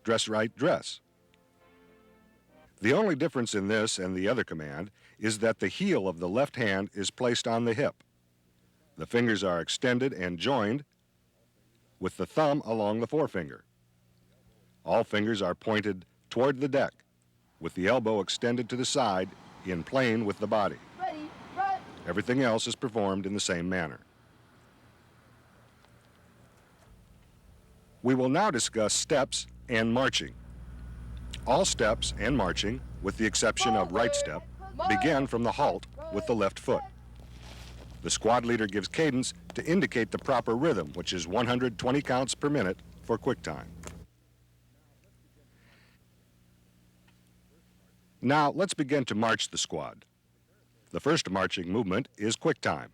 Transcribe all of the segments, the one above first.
dress right, dress. The only difference in this and the other command is that the heel of the left hand is placed on the hip. The fingers are extended and joined with the thumb along the forefinger. All fingers are pointed toward the deck, with the elbow extended to the side in plane with the body. Ready, run. Everything else is performed in the same manner. We will now discuss steps and marching. All steps and marching, with the exception of right step, begin from the halt with the left foot. The squad leader gives cadence to indicate the proper rhythm, which is 120 counts per minute for quick time. Now let's begin to march the squad. The first marching movement is quick time.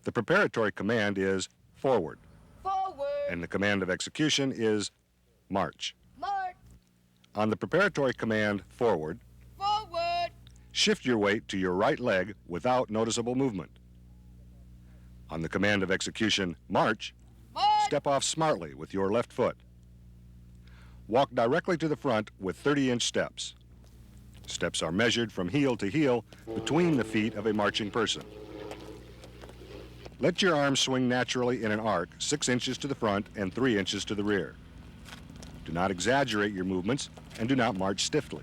The preparatory command is forward, Forward. and the command of execution is march. March. On the preparatory command forward, Forward. shift your weight to your right leg without noticeable movement. On the command of execution march, March. step off smartly with your left foot. Walk directly to the front with 30-inch steps. Steps are measured from heel to heel between the feet of a marching person. Let your arms swing naturally in an arc 6 inches to the front and 3 inches to the rear. Do not exaggerate your movements and do not march stiffly.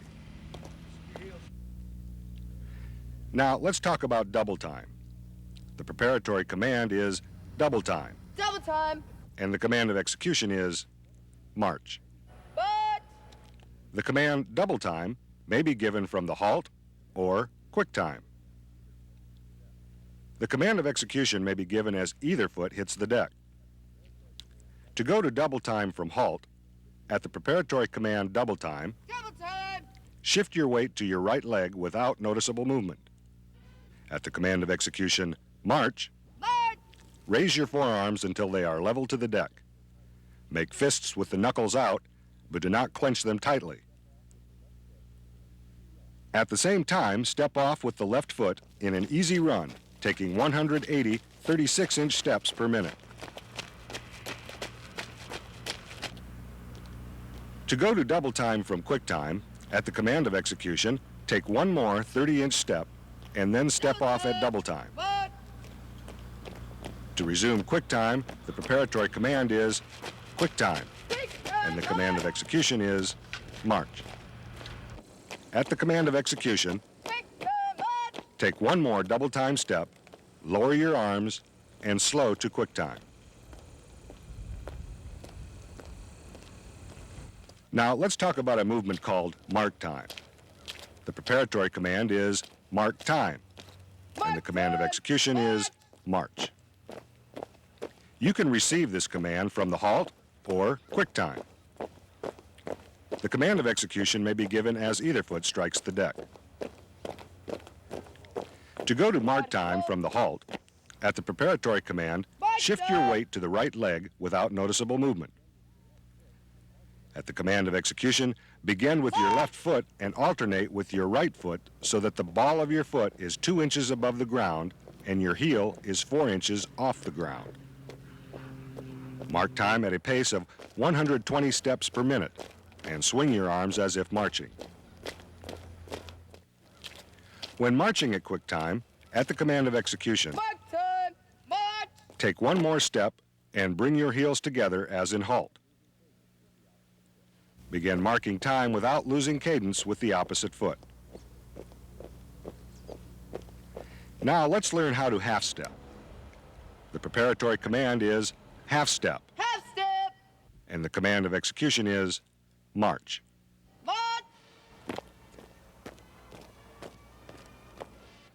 Now let's talk about double time. The preparatory command is double time, Double time. and the command of execution is march. March. The command double time may be given from the halt or quick time. The command of execution may be given as either foot hits the deck. To go to double time from halt, at the preparatory command double time, Double time. shift your weight to your right leg without noticeable movement. At the command of execution march, March. raise your forearms until they are level to the deck. Make fists with the knuckles out, but do not clench them tightly. At the same time, step off with the left foot in an easy run, taking 180 36-inch steps per minute. To go to double time from quick time, at the command of execution, take one more 30-inch step and then step off at double time. March. To resume quick time, the preparatory command is quick time, and the command of execution is march. At the command of execution, Quick time. March. take one more double time step, lower your arms, and slow to quick time. Now let's talk about a movement called mark time. The preparatory command is mark time, and the command of execution is march. You can receive this command from the halt or quick time. The command of execution may be given as either foot strikes the deck. To go to mark time from the halt, at the preparatory command, shift your weight to the right leg without noticeable movement. At the command of execution, begin with your left foot and alternate with your right foot so that the ball of your foot is 2 inches above the ground and your heel is 4 inches off the ground. Mark time at a pace of 120 steps per minute and swing your arms as if marching. When marching at quick time, at the command of execution, Mark time. March. take one more step and bring your heels together as in halt. Begin marking time without losing cadence with the opposite foot. Now let's learn how to half step. The preparatory command is half step, Half step. and the command of execution is march. March.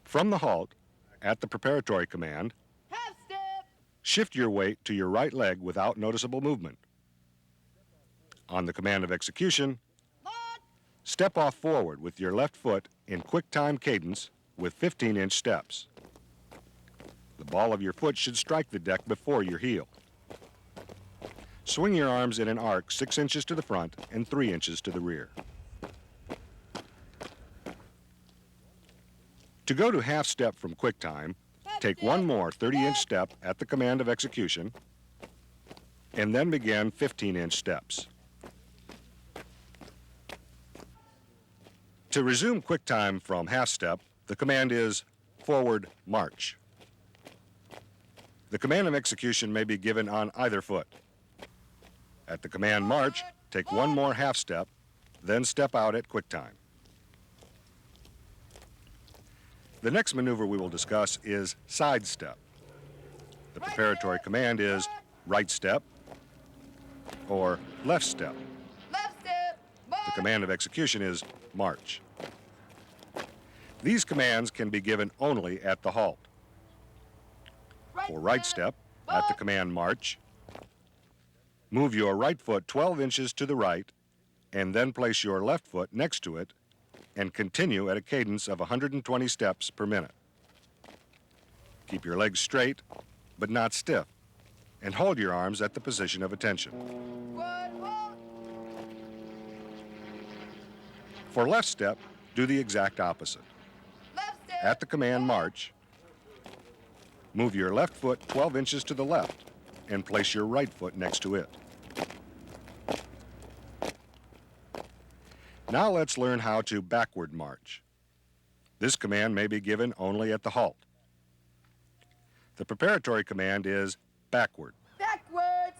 From the halt, at the preparatory command, Half step. shift your weight to your right leg without noticeable movement. On the command of execution, March. step off forward with your left foot in quick time cadence with 15-inch steps. The ball of your foot should strike the deck before your heel. Swing your arms in an arc 6 inches to the front and 3 inches to the rear. To go to half step from quick time, take one more 30-inch step at the command of execution, and then begin 15-inch steps. To resume quick time from half step, the command is forward march. The command of execution may be given on either foot. At the command march, take one more half step, then step out at quick time. The next maneuver we will discuss is side step. The preparatory command is right step or left step. Left step. March. The command of execution is march. These commands can be given only at the halt. For right step, at the command march, move your right foot 12 inches to the right and then place your left foot next to it and continue at a cadence of 120 steps per minute. Keep your legs straight but not stiff and hold your arms at the position of attention. Squad halt. For left step, do the exact opposite. Left step. At the command march, move your left foot 12 inches to the left and place your right foot next to it. Now let's learn how to backward march. This command may be given only at the halt. The preparatory command is backward, Backwards.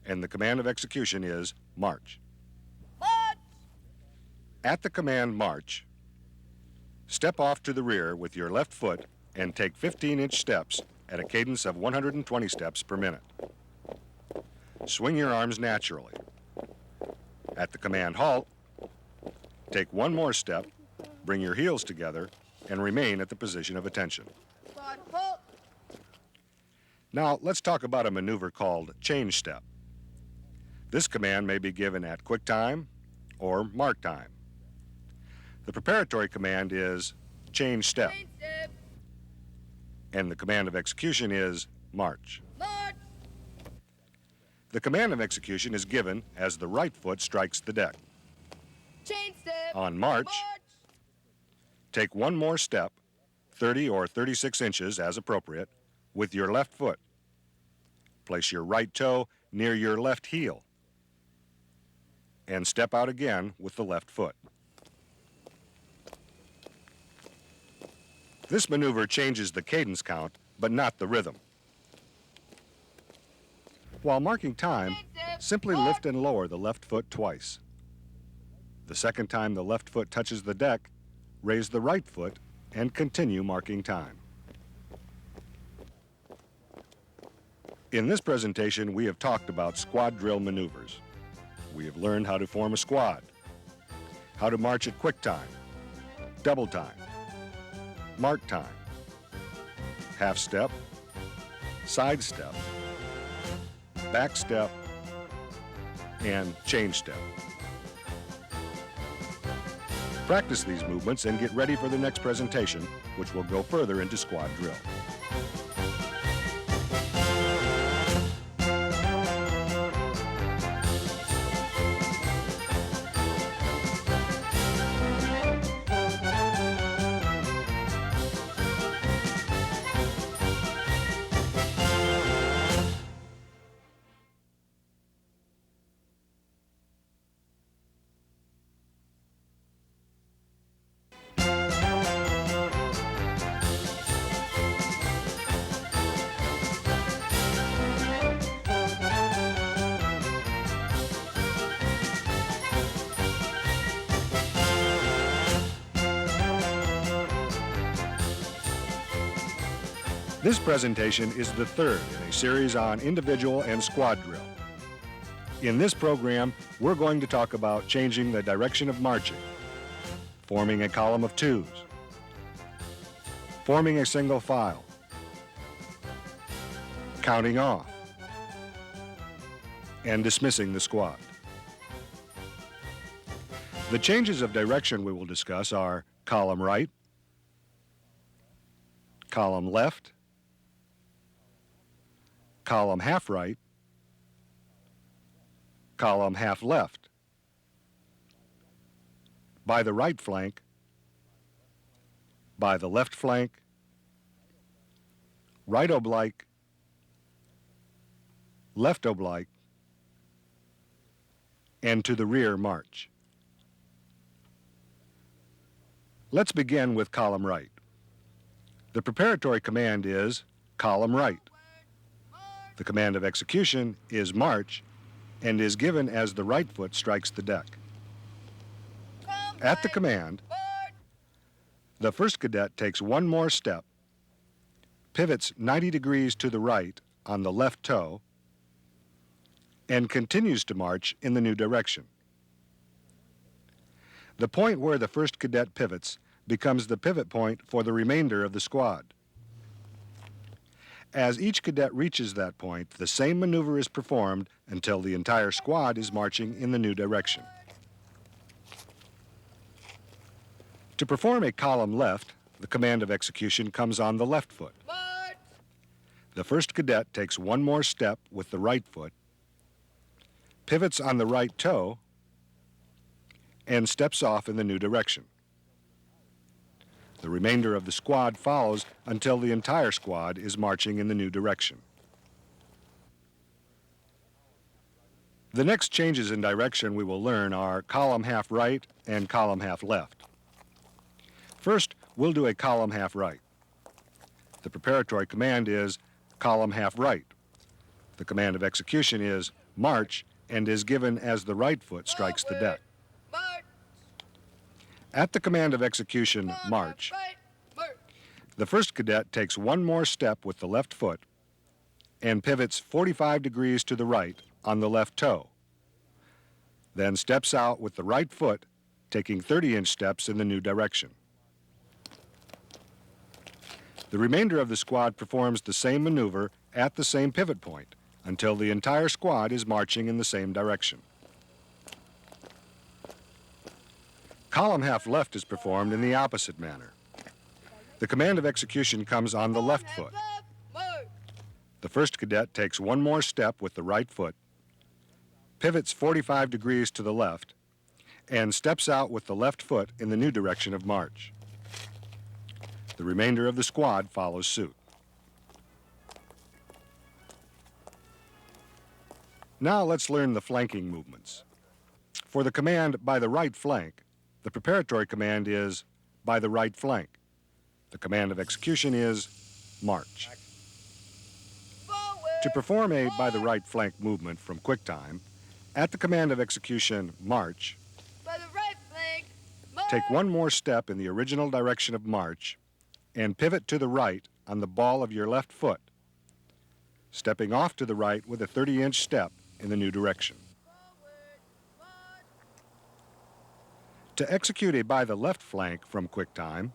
and the command of execution is march. March. At the command march, step off to the rear with your left foot and take 15-inch steps at a cadence of 120 steps per minute. Swing your arms naturally. At the command halt, take one more step, bring your heels together, and remain at the position of attention. Squad halt. Now, let's talk about a maneuver called change step. This command may be given at quick time or mark time. The preparatory command is change step, Change step. and the command of execution is march. March. The command of execution is given as the right foot strikes the deck. Change step. On march, March. take one more step, 30 or 36 inches as appropriate, with your left foot. Place your right toe near your left heel and step out again with the left foot. This maneuver changes the cadence count, but not the rhythm. While marking time, simply lift and lower the left foot twice. The second time the left foot touches the deck, raise the right foot and continue marking time. In this presentation, we have talked about squad drill maneuvers. We have learned how to form a squad, how to march at quick time, double time, mark time, half step, side step, back step, and change step. Practice these movements and get ready for the next presentation, which will go further into squad drill. This presentation is the third in a series on individual and squad drill. In this program, we're going to talk about changing the direction of marching, forming a column of twos, forming a single file, counting off, and dismissing the squad. The changes of direction we will discuss are column right, column left, column half right, column half left, by the right flank, by the left flank, right oblique, left oblique, and to the rear march. Let's begin with column right. The preparatory command is column right. The command of execution is march and is given as the right foot strikes the deck. At the command, the first cadet takes one more step, pivots 90 degrees to the right on the left toe, and continues to march in the new direction. The point where the first cadet pivots becomes the pivot point for the remainder of the squad. As each cadet reaches that point, the same maneuver is performed until the entire squad is marching in the new direction. To perform a column left, the command of execution comes on the left foot. March. The first cadet takes one more step with the right foot, pivots on the right toe, and steps off in the new direction. The remainder of the squad follows until the entire squad is marching in the new direction. The next changes in direction we will learn are column half right and column half left. First, we'll do a column half right. The preparatory command is column half right. The command of execution is march and is given as the right foot strikes the deck. March. At the command of execution, march, Right. March. the first cadet takes one more step with the left foot and pivots 45 degrees to the right on the left toe, then steps out with the right foot, taking 30-inch steps in the new direction. The remainder of the squad performs the same maneuver at the same pivot point until the entire squad is marching in the same direction. Column half left is performed in the opposite manner. The command of execution comes on the left foot. Left. March. The first cadet takes one more step with the right foot, pivots 45 degrees to the left, and steps out with the left foot in the new direction of march. The remainder of the squad follows suit. Now let's learn the flanking movements. For the command by the right flank, the preparatory command is by the right flank. The command of execution is march. Forward. To perform a by the right flank movement from QuickTime, at the command of execution march, By the right flank. March. take one more step in the original direction of march and pivot to the right on the ball of your left foot, stepping off to the right with a 30-inch step in the new direction. Forward. March. To execute a by the left flank from QuickTime,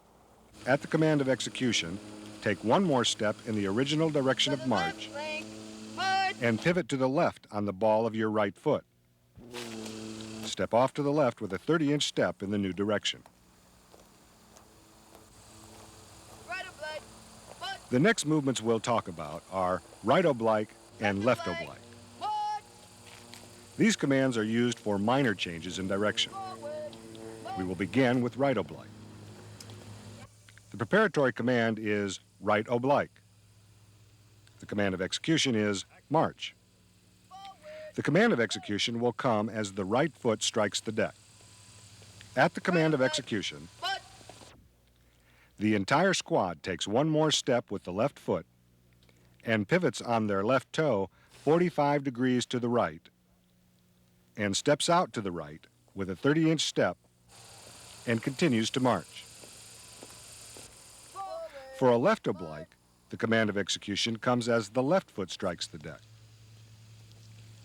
at the command of execution, take one more step in the original direction By of the left march flank. March. and pivot to the left on the ball of your right foot. Step off to the left with a 30-inch step in the new direction. Right oblique. March. The next movements we'll talk about are right oblique and left oblique. March. These commands are used for minor changes in direction. Forward. We will begin with right oblique. The preparatory command is right oblique. The command of execution is march. The command of execution will come as the right foot strikes the deck. At the command of execution, March. the entire squad takes one more step with the left foot and pivots on their left toe 45 degrees to the right and steps out to the right with a 30-inch step and continues to march. Forward. For a left oblique, the command of execution comes as the left foot strikes the deck.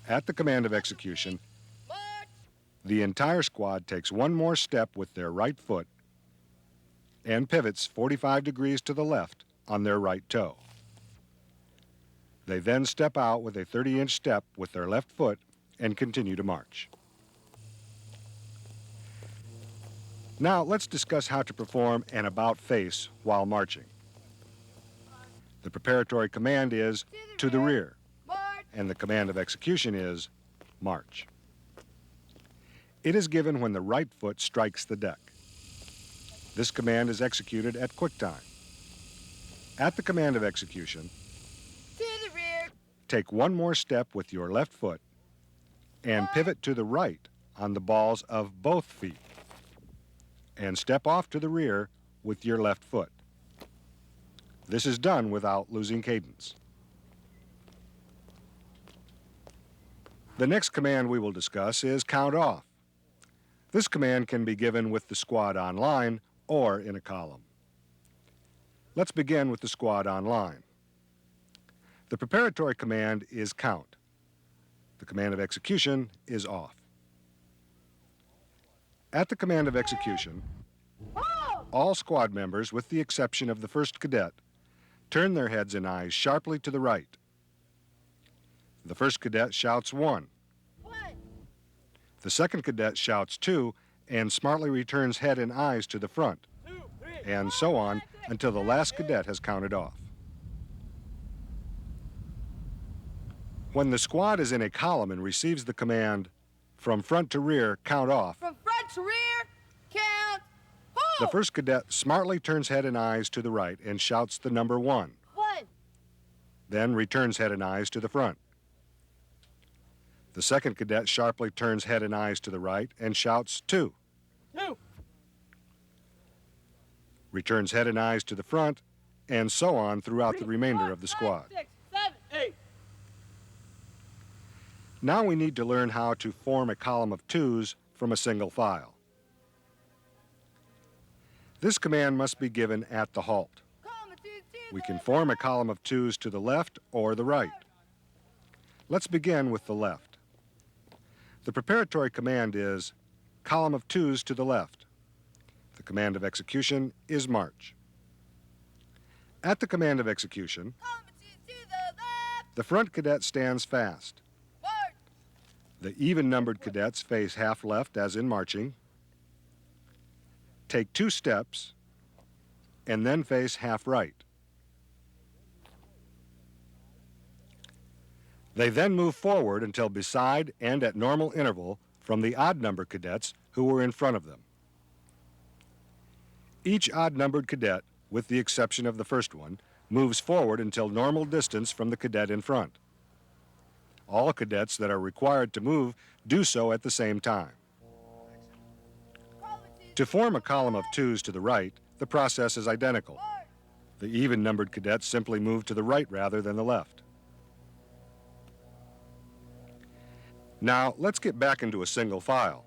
At the command of execution, March. the entire squad takes one more step with their right foot and pivots 45 degrees to the left on their right toe. They then step out with a 30-inch step with their left foot and continue to march. Now let's discuss how to perform an about face while marching. The preparatory command is to the rear, March. and the command of execution is march. It is given when the right foot strikes the deck. This command is executed at QuickTime. At the command of execution, To the rear. take one more step with your left foot and pivot to the right on the balls of both feet. and step off to the rear with your left foot. This is done without losing cadence. The next command we will discuss is count off. This command can be given with the squad on line or in a column. Let's begin with the squad on line. The preparatory command is count. The command of execution is off. At the command of execution, all squad members, with the exception of the first cadet, turn their heads and eyes sharply to the right. The first cadet shouts 1. The second cadet shouts 2 and smartly returns head and eyes to the front, and so on until the last cadet has counted off. When the squad is in a column and receives the command, from front to rear, count off, From front to rear, count. the first cadet smartly turns head and eyes to the right and shouts the number 1, 1. then returns head and eyes to the front. The second cadet sharply turns head and eyes to the right and shouts 2, 2. returns head and eyes to the front, and so on throughout the remainder of the squad. 6, 7, 8. Now we need to learn how to form a column of 2s from a single file. This command must be given at the halt. We can form a column of 2s to the left or the right. Let's begin with the left. The preparatory command is column of 2s to the left. The command of execution is march. At the command of execution, the front cadet stands fast. The even-numbered cadets face half left as in marching, take 2 steps, and then face half right. They then move forward until beside and at normal interval from the odd-numbered cadets who were in front of them. Each odd-numbered cadet, with the exception of the first one, moves forward until normal distance from the cadet in front. All cadets that are required to move do so at the same time. To form a column of 2s to the right, the process is identical. The even-numbered cadets simply move to the right rather than the left. Now, let's get back into a single file.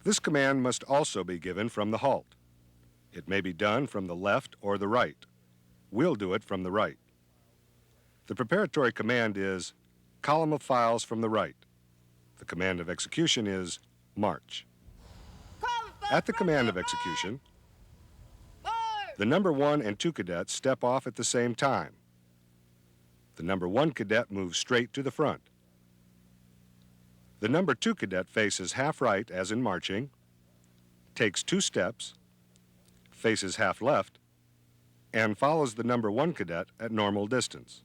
This command must also be given from the halt. It may be done from the left or the right. We'll do it from the right. The preparatory command is column of files from the right. The command of execution is march. At the command of execution, the number 1 and 2 cadets step off at the same time. The number 1 cadet moves straight to the front. The number 2 cadet faces half right as in marching, takes 2 steps, faces half left, and follows the number 1 cadet at normal distance.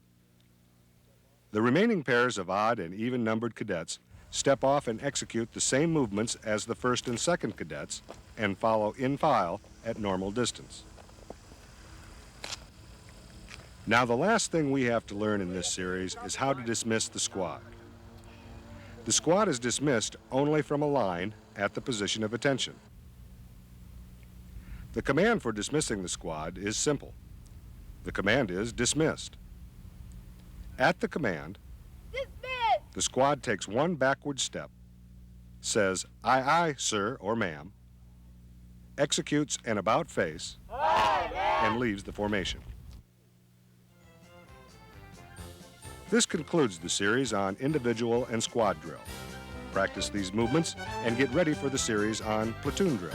The remaining pairs of odd and even-numbered cadets step off and execute the same movements as the first and second cadets and follow in file at normal distance. Now, the last thing we have to learn in this series is how to dismiss the squad. The squad is dismissed only from a line at the position of attention. The command for dismissing the squad is simple. The command is dismissed. At the command, the squad takes 1 backward step, says, "Aye, aye, sir," or "ma'am," executes an about face, and leaves the formation. This concludes the series on individual and squad drill. Practice these movements and get ready for the series on platoon drill.